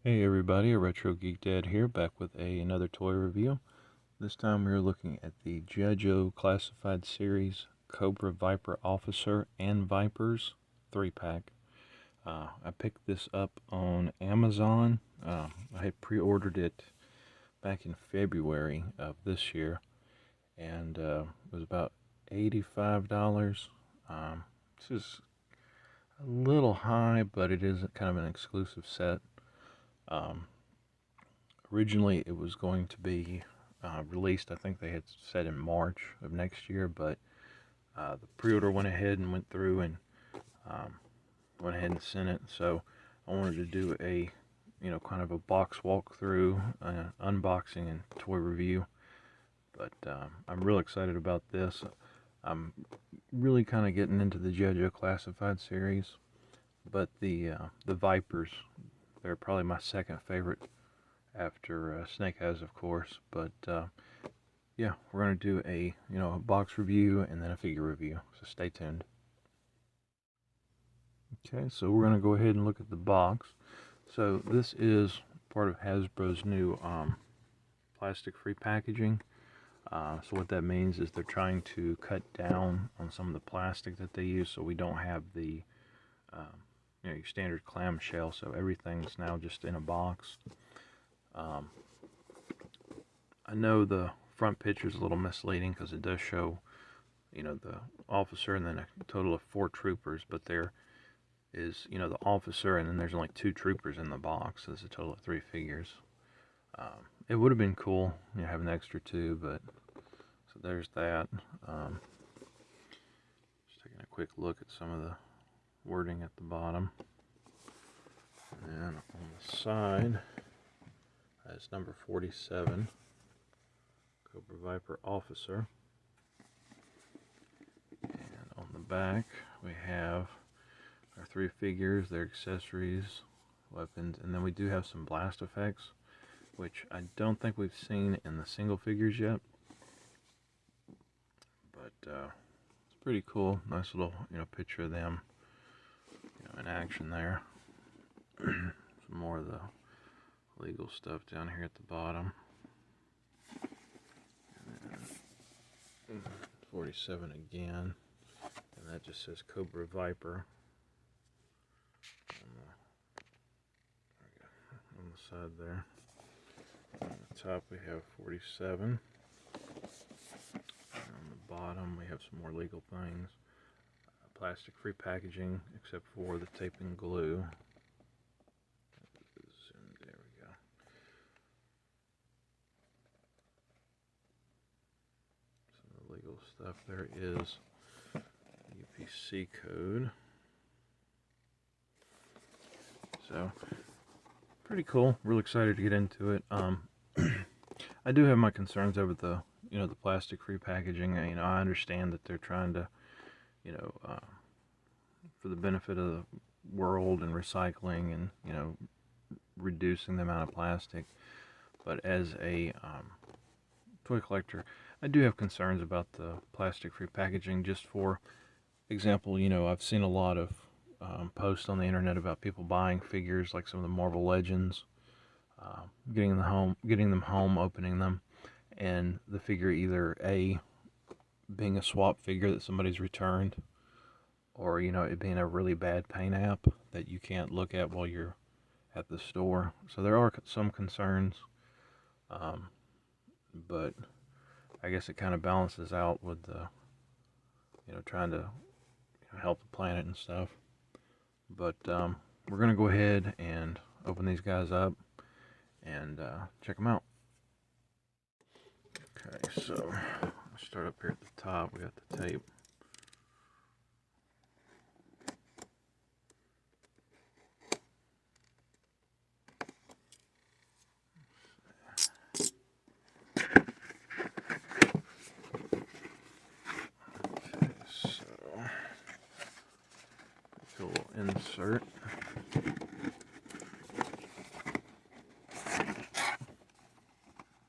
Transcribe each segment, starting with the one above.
Hey everybody, a Retro Geek Dad here, back with another toy review. This time we're looking at the G.I. Joe Classified Series Cobra Viper Officer and Vipers 3-pack. I picked this up on Amazon. I had pre-ordered it back in February of this year, and it was about $85. This is a little high, but it is kind of an exclusive set. Um, Originally, it was going to be released, I think they had said in March of next year, but the pre-order went ahead and went through and um, went ahead and sent it. So I wanted to do a, kind of a box walkthrough, unboxing and toy review. But I'm real excited about this. I'm really kind of getting into the G.I. Joe Classified series, but the Vipers, they're probably my second favorite after Snake Eyes, of course. But yeah, we're gonna do a box review and then a figure review. So stay tuned. Okay, so we're gonna go ahead and look at the box. So this is part of Hasbro's new plastic-free packaging. So what that means is they're trying to cut down on some of the plastic that they use, so we don't have the your standard clamshell. So everything's now just in a box. I know the front picture is a little misleading because it does show, the officer and then a total of 4 troopers, but there is, the officer and then there's only 2 troopers in the box. So there's a total of 3 figures. It would have been cool, have an extra 2, but so there's that. Just taking a quick look at some of the wording at the bottom. And then on the side, that's number 47. Cobra Viper Officer. And on the back, we have our 3 figures, their accessories, weapons, and then we do have some blast effects, which I don't think we've seen in the single figures yet. But it's pretty cool. Nice little, picture of them, in action there. Some more of the legal stuff down here at the bottom. 47 again, and that just says Cobra Viper on the side there. On the top we have 47, and on the bottom we have some more legal things. Plastic free packaging except for the tape and glue. There we go. Legal stuff. There is UPC code. So pretty cool. Real excited to get into it. I do have my concerns over the the plastic free packaging. I understand that they're trying to for the benefit of the world and recycling and reducing the amount of plastic. But as a toy collector, I do have concerns about the plastic-free packaging. Just for example, I've seen a lot of posts on the internet about people buying figures like some of the Marvel Legends, getting them home, opening them, and the figure either A, being a swap figure that somebody's returned, or it being a really bad paint app that you can't look at while you're at the store. So there are some concerns, but I guess it kind of balances out with the, trying to help the planet and stuff. But we're going to go ahead and open these guys up and check them out. Okay, so let's start up here at the top. We got the tape. Insert.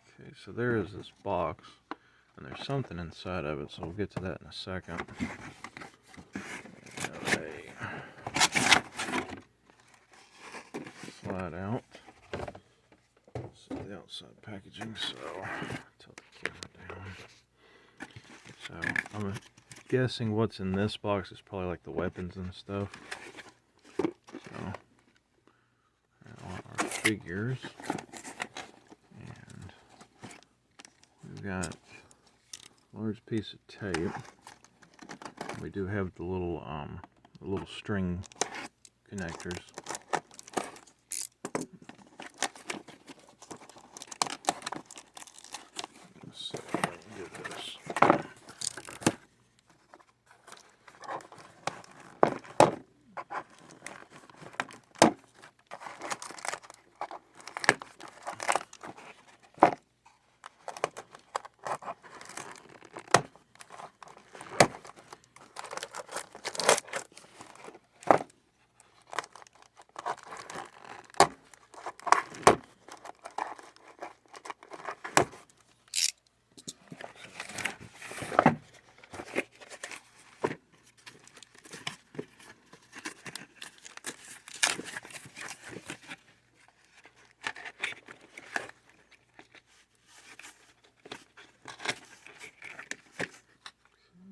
Okay, so there is this box, and there's something inside of it, so we'll get to that in a second. Slide out. outside packaging, so tilt the camera down. So I'm guessing what's in this box is probably like the weapons and stuff. So our figures, and we've got a large piece of tape. We do have the little string connectors. Let's see if I can do this.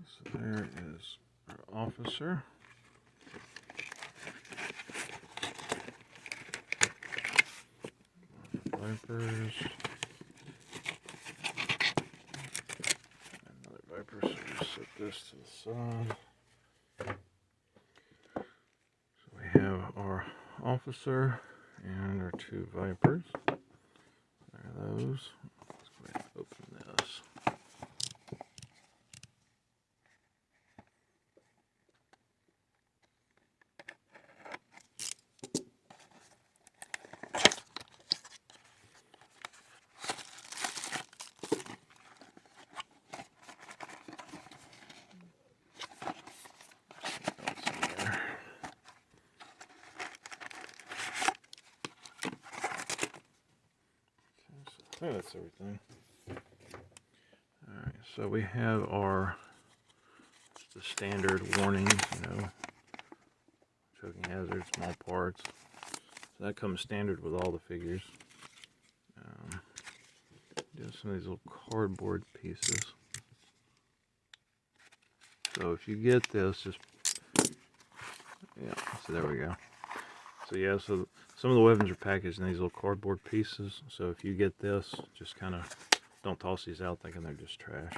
So there is our officer. Vipers. Another viper, so we set this to the side. So we have our officer and our two vipers. There are those. Let's go ahead and open this. I think that's everything. Alright, so we have our the standard warnings, choking hazard, small parts. So that comes standard with all the figures. Just some of these little cardboard pieces. So if you get this, just, yeah, so there we go. So yeah, so some of the weapons are packaged in these little cardboard pieces. So if you get this, just kind of don't toss these out thinking they're just trash.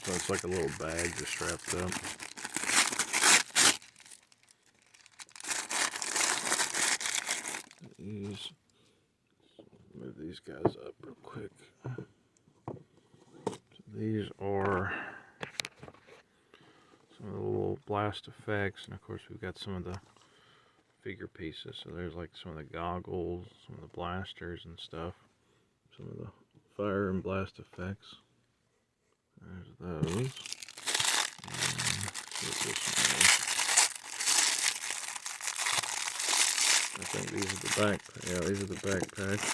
So it's like a little bag just strapped up. Move these guys up real quick. So these are some of the little blast effects, and of course we've got some of the figure pieces. So there's like some of the goggles, some of the blasters and stuff, some of the fire and blast effects. There's those. I think these are the back. Yeah, these are the backpacks.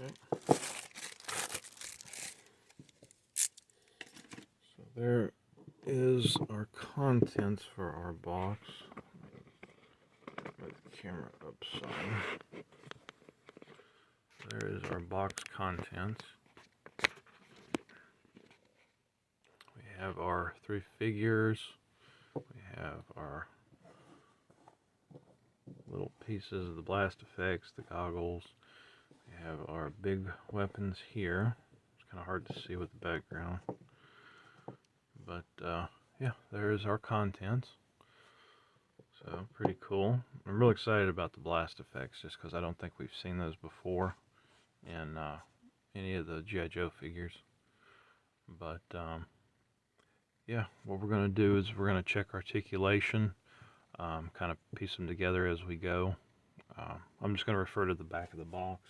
Okay. So there is our contents for our box. Move the camera up some. There is our box contents. We have our 3 figures. We have our little pieces of the blast effects, the goggles. We have our big weapons here. It's kind of hard to see with the background. But yeah, there's our contents. So pretty cool. I'm real excited about the blast effects just because I don't think we've seen those before in any of the G.I. Joe figures. But yeah, what we're going to do is we're going to check articulation, kind of piece them together as we go. I'm just going to refer to the back of the box.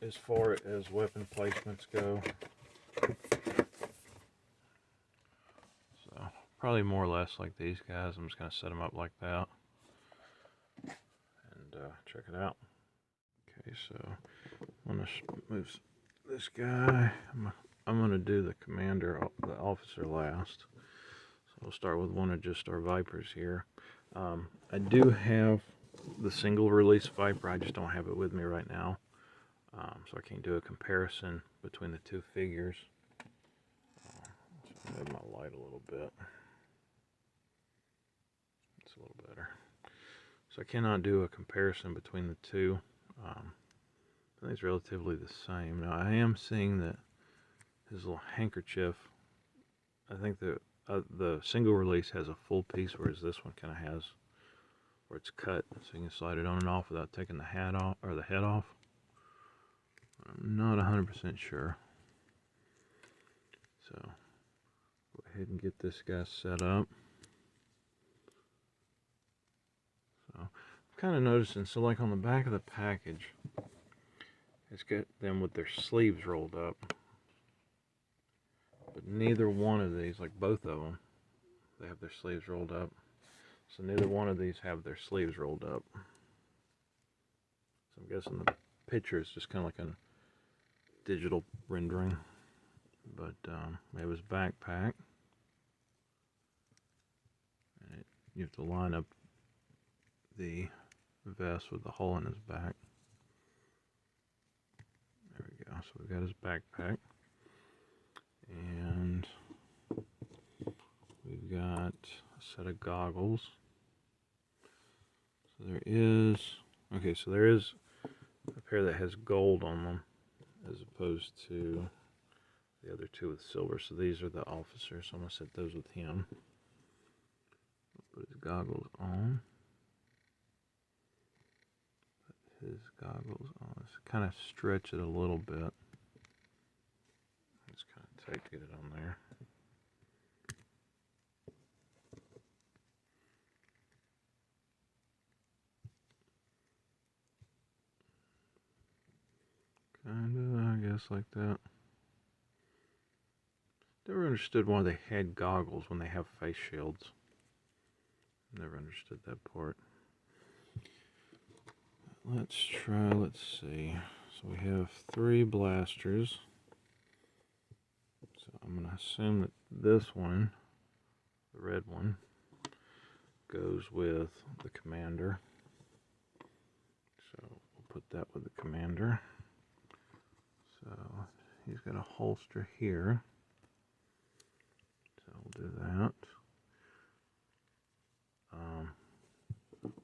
As far as weapon placements go, so probably more or less like these guys. I'm just going to set them up like that and check it out. Okay, so I'm going to move this guy. I'm going to do the commander, the officer last. So we'll start with one of just our Vipers here. I do have the single release Viper, I just don't have it with me right now. So I can't do a comparison between the two figures. So I'll move my light a little bit. It's a little better. So I cannot do a comparison between the two. I think it's relatively the same. Now I am seeing that his little handkerchief, I think the single release has a full piece, whereas this one kind of has where it's cut, so you can slide it on and off without taking the hat off or the head off. I'm not 100% sure. So go ahead and get this guy set up. So I'm kind of noticing, so like on the back of the package, it's got them with their sleeves rolled up. But neither one of these, like both of them, they have their sleeves rolled up. So neither one of these have their sleeves rolled up. So I'm guessing the picture is just kind of like a digital rendering. But we have his backpack. And you have to line up the vest with the hole in his back. There we go. So we've got his backpack. And we've got a set of goggles. So there is a pair that has gold on them as opposed to the other two with silver. So these are the officers. So I'm going to set those with him. Put his goggles on. Put his goggles on. Let's kind of stretch it a little bit. It's kind of tight to get it on there. Kinda, I guess, like that. Never understood why they had goggles when they have face shields. Never understood that part. Let's see. So we have 3 blasters. So I'm going to assume that this one, the red one, goes with the commander. So we'll put that with the commander. So he's got a holster here. So we'll do that. I'm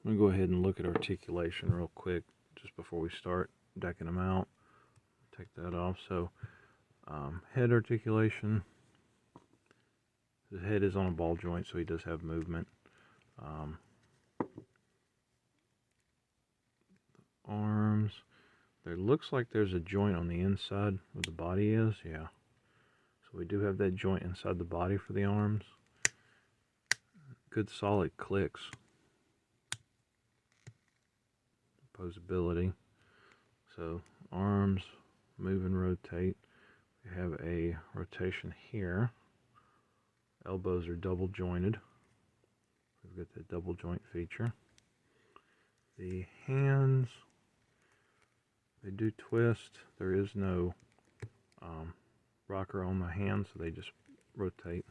going to go ahead and look at articulation real quick just before we start decking them out. Take that off. So head articulation. His head is on a ball joint, so he does have movement. Arms. There looks like there's a joint on the inside where the body is. Yeah. So we do have that joint inside the body for the arms. Good solid clicks. Posability. So arms move and rotate. We have a rotation here. Elbows are double jointed. We've got that double joint feature. The hands, they do twist. There is no rocker on the hands, so they just rotate.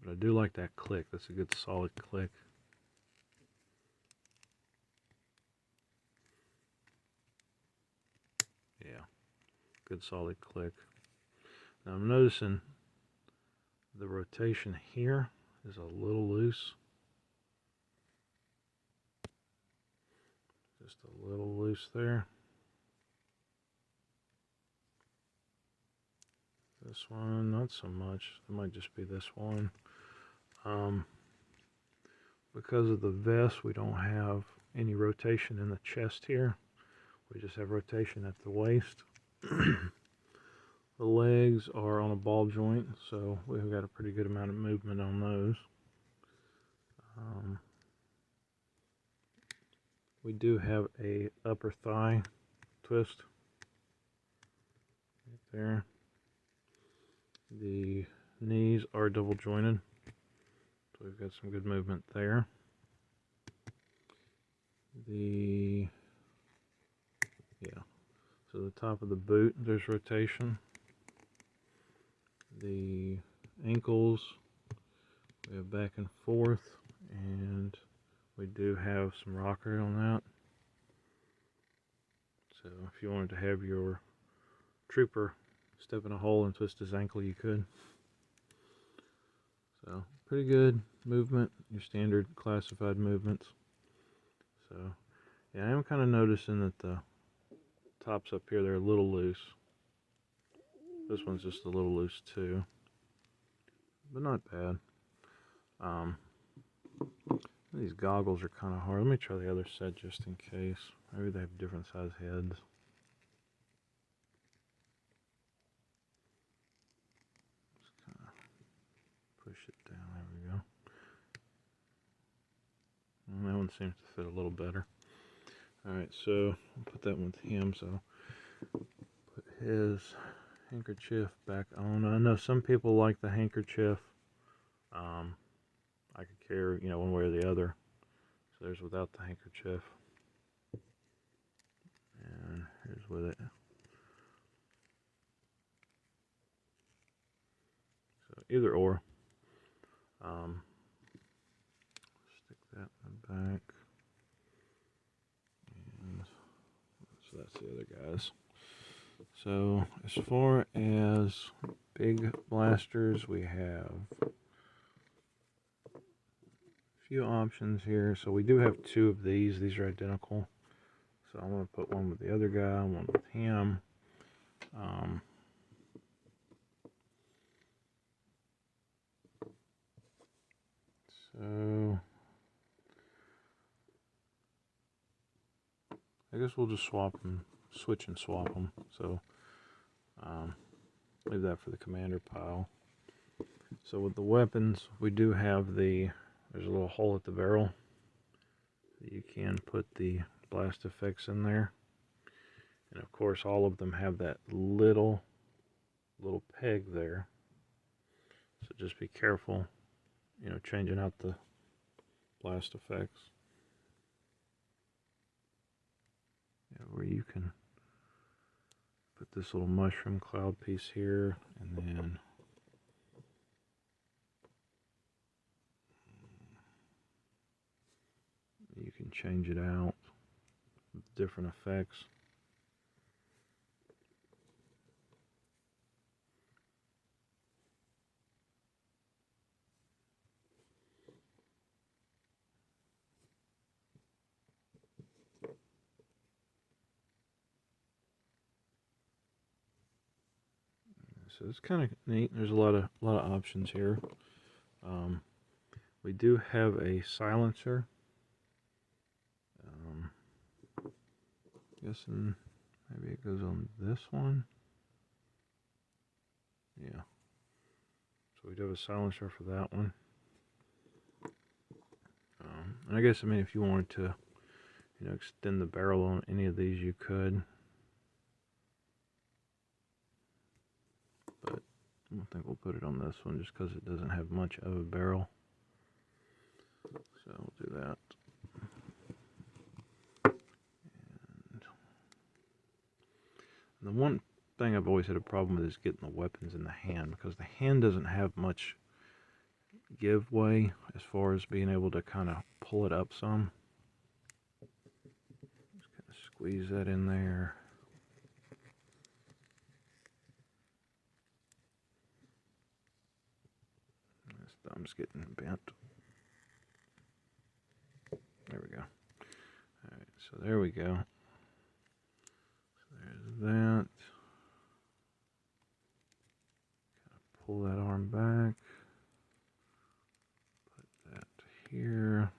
But I do like that click. That's a good solid click. Yeah, good solid click. Now I'm noticing the rotation here is a little loose. Just a little loose there. This one, not so much. It might just be this one. because of the vest, we don't have any rotation in the chest here. We just have rotation at the waist. The legs are on a ball joint, so we've got a pretty good amount of movement on those. We do have a upper thigh twist right there. The knees are double jointed, so we've got some good movement there. So the top of the boot, there's rotation. The ankles, we have back and forth, and we do have some rocker on that. So if you wanted to have your trooper step in a hole and twist his ankle, you could. So pretty good movement, your standard classified movements. So yeah, I am kind of noticing that the tops up here, they're a little loose. This one's just a little loose too, but not bad. These goggles are kind of hard. Let me try the other set just in case. Maybe they have different size heads. Just kind of push it down. There we go. And that one seems to fit a little better. Alright, so I'll put that one with him. So put his handkerchief back on. I know some people like the handkerchief. I could care, one way or the other. So there's without the handkerchief. And here's with it. So either or. Stick that in the back. And so that's the other guys. So as far as big blasters, we have a few options here. So we do have two of these. These are identical. So I'm going to put one with the other guy, one with him. So I guess we'll just swap them, switch and swap them. So leave that for the commander pile. So with the weapons, we do have there's a little hole at the barrel. You can put the blast effects in there. And of course, all of them have that little peg there. So just be careful, changing out the blast effects. Where you can put this little mushroom cloud piece here, and then you can change it out with different effects. So it's kind of neat. There's a lot of options here. We do have a silencer. Guessing maybe it goes on this one. Yeah. So we do have a silencer for that one. And I guess, if you wanted to, extend the barrel on any of these, you could. But I don't think we'll put it on this one just because it doesn't have much of a barrel. So we'll do that. And the one thing I've always had a problem with is getting the weapons in the hand, because the hand doesn't have much give way as far as being able to kind of pull it up some. Just kind of squeeze that in there. This thumb's getting bent. There we go. Alright, so there we go. So there's that. Kind of pull that arm back. Put that here.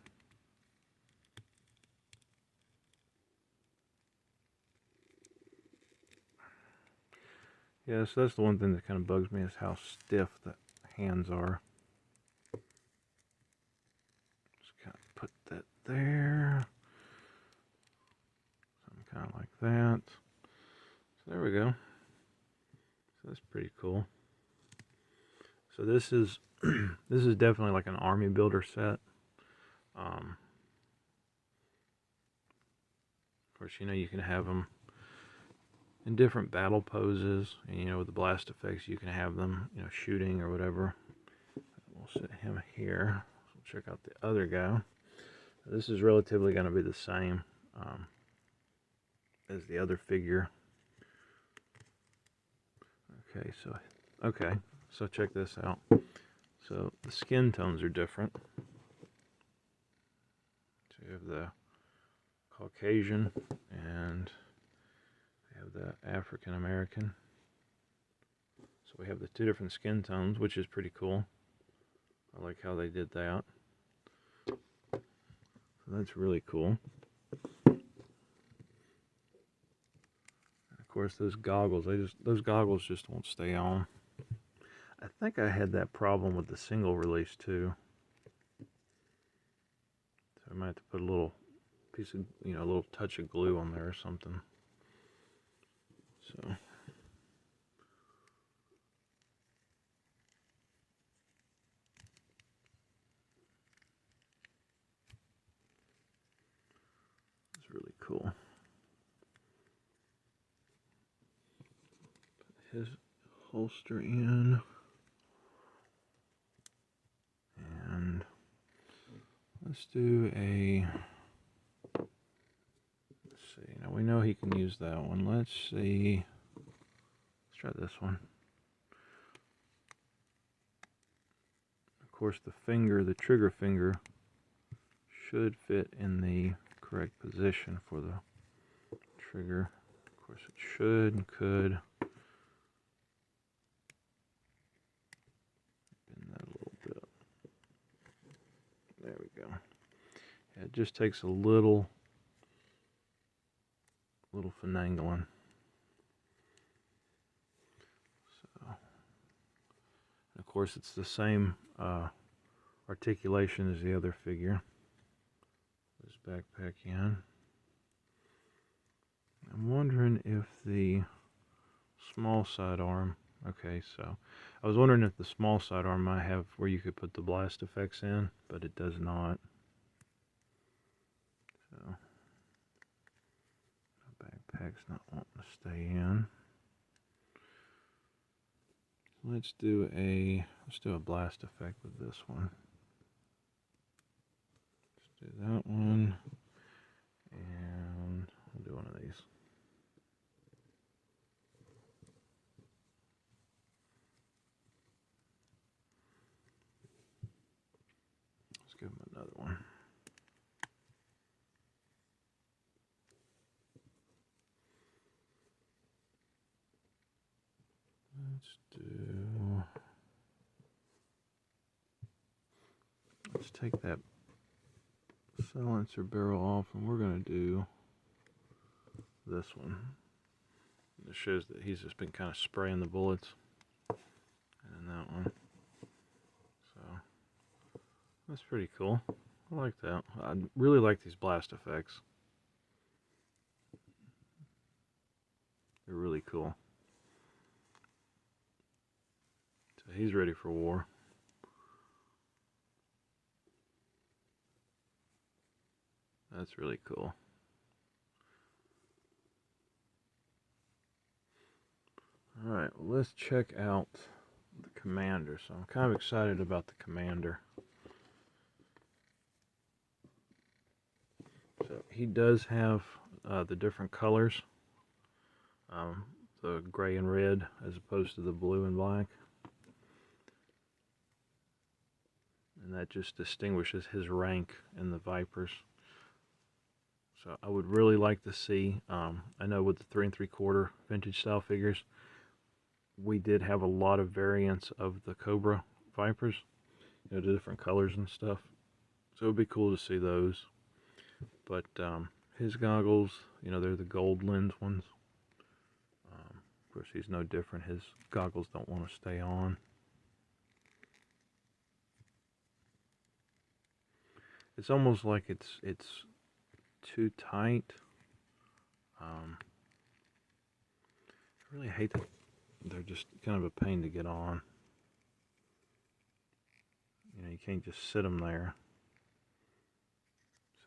Yeah, so that's the one thing that kind of bugs me is how stiff the hands are. Just kind of put that there. Something kind of like that. So there we go. So that's pretty cool. So this is this is definitely like an army builder set. Of course, you know, you can have them in different battle poses, and you know, with the blast effects, you can have them, you know, shooting or whatever. We'll set him here. So check out the other guy. This is relatively going to be the same as the other figure. Okay, so check this out. So the skin tones are different. So you have the Caucasian and we have the African American. So we have the two different skin tones, which is pretty cool. I like how they did that. So that's really cool. And of course, those goggles, those goggles just won't stay on. I think I had that problem with the single release too. So I might have to put a little piece of, you know, a little touch of glue on there or something. So it's really cool. Put his holster in. And let's do a, let's see, now we know he can use that one. Let's see, let's try this one. Of course, the finger, the trigger finger, should fit in the correct position for the trigger. Of course, it should and could. Bend that a little bit. There we go. Yeah, it just takes a little finagling. So, of course, it's the same articulation as the other figure. This backpack in. I'm wondering if the small sidearm, okay, so I was wondering if the small sidearm might have where you could put the blast effects in, but it does not. So the backpack's not wanting to stay in. Let's do a blast effect with this one. Let's do that one, and we'll do one of these. Let's give him another one. Let's take that silencer barrel off, and we're going to do this one. It shows that he's just been kind of spraying the bullets. And that one. So, that's pretty cool. I like that. I really like these blast effects. They're really cool. So he's ready for war. That's really cool. Alright, well, let's check out the commander. So I'm kind of excited about the commander. So he does have the different colors. The gray and red as opposed to the blue and black. And that just distinguishes his rank in the Vipers. So I would really like to see, I know with the 3 3/4 vintage style figures, we did have a lot of variants of the Cobra Vipers, you know, the different colors and stuff. So it would be cool to see those. But his goggles, you know, they're the gold lens ones. Of course, he's no different. His goggles don't want to stay on. It's almost like it's too tight. I really hate that they're just kind of a pain to get on. You know, you can't just sit them there.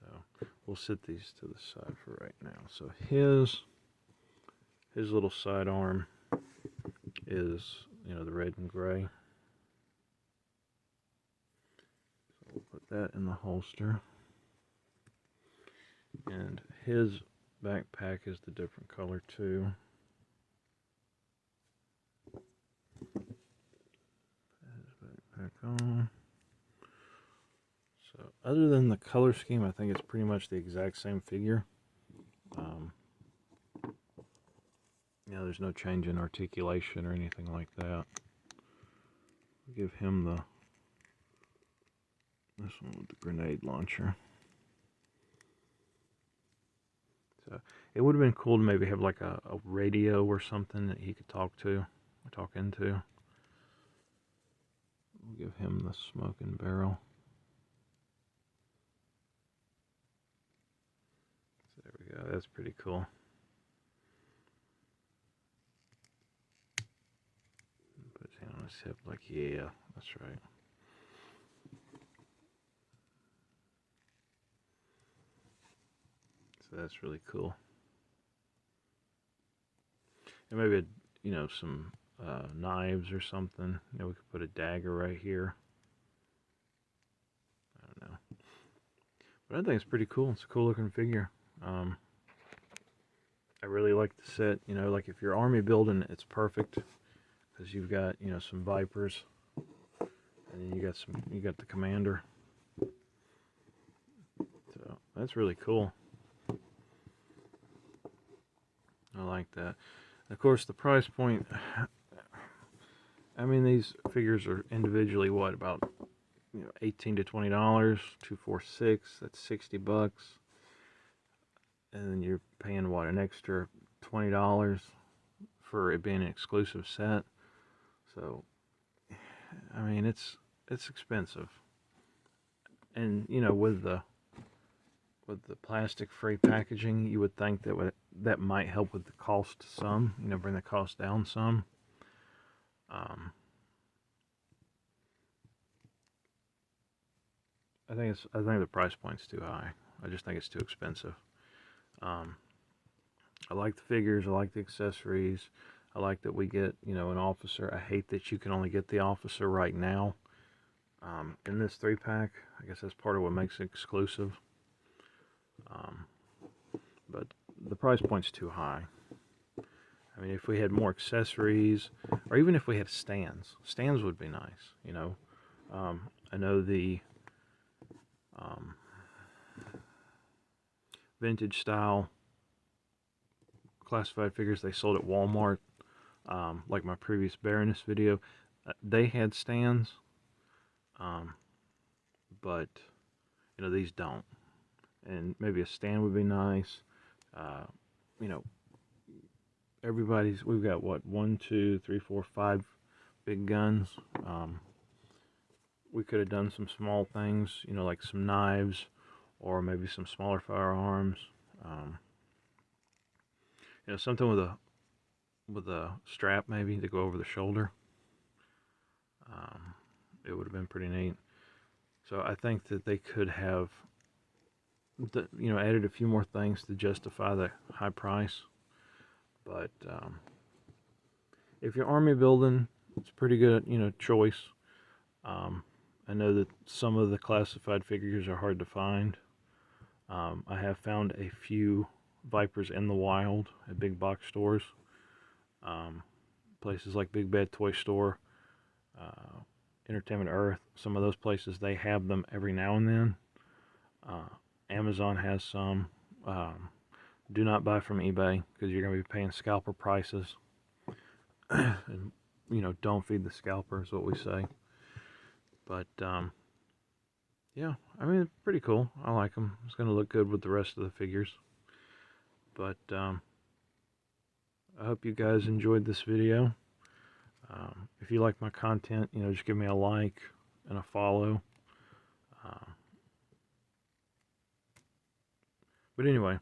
So we'll sit these to the side for right now. So his little sidearm is, you know, the red and gray. So we'll put that in the holster. And his backpack is the different color too. Backpack on. So other than the color scheme, I think it's pretty much the exact same figure. Yeah, there's no change in articulation or anything like that. We'll give him this one with the grenade launcher. So it would have been cool to maybe have like a radio or something that he could talk into. We'll give him the smoking barrel. So there we go. That's pretty cool. Put his hand on his hip like, yeah, that's right. So that's really cool. And maybe, you know, some knives or something. You know, we could put a dagger right here. I don't know. But I think it's pretty cool. It's a cool looking figure. I really like the set. You know, like if you're army building, it's perfect because you've got, you know, some Vipers, and then you got the commander. So that's really cool. I like that. Of course, the price point. I mean, these figures are individually what, about, you know, $18 to $20, 246. That's $60, and then you're paying what, an extra $20 for it being an exclusive set. So, I mean, it's expensive, and you know, with the plastic-free packaging, you would think that might help with the cost some. You know, bring the cost down some. I think the price point's too high. I just think it's too expensive. I like the figures. I like the accessories. I like that we get, you know, an officer. I hate that you can only get the officer right now in this 3-pack. I guess that's part of what makes it exclusive. But the price point's too high. I mean, if we had more accessories, or even if we had stands would be nice, you know. I know the vintage style classified figures they sold at Walmart, like my previous Baroness video, they had stands, but you know, these don't. And maybe a stand would be nice. You know, we've got what, 1, 2, 3, 4, 5 big guns. We could have done some small things, you know, like some knives, or maybe some smaller firearms. You know, something with a strap maybe to go over the shoulder. It would have been pretty neat. So I think that they could have, you know, added a few more things to justify the high price. But if you're army building, it's a pretty good, you know, choice. I know that some of the classified figures are hard to find. I have found a few Vipers in the wild at big box stores. Places like Big Bad Toy Store, Entertainment Earth, some of those places, they have them every now and then. Amazon has some. Do not buy from eBay because you're going to be paying scalper prices. And, you know, don't feed the scalper is what we say. But, yeah, I mean, it's pretty cool. I like them. It's going to look good with the rest of the figures. But, I hope you guys enjoyed this video. If you like my content, just give me a like and a follow. But anyway,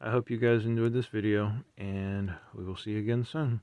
I hope you guys enjoyed this video, and we will see you again soon.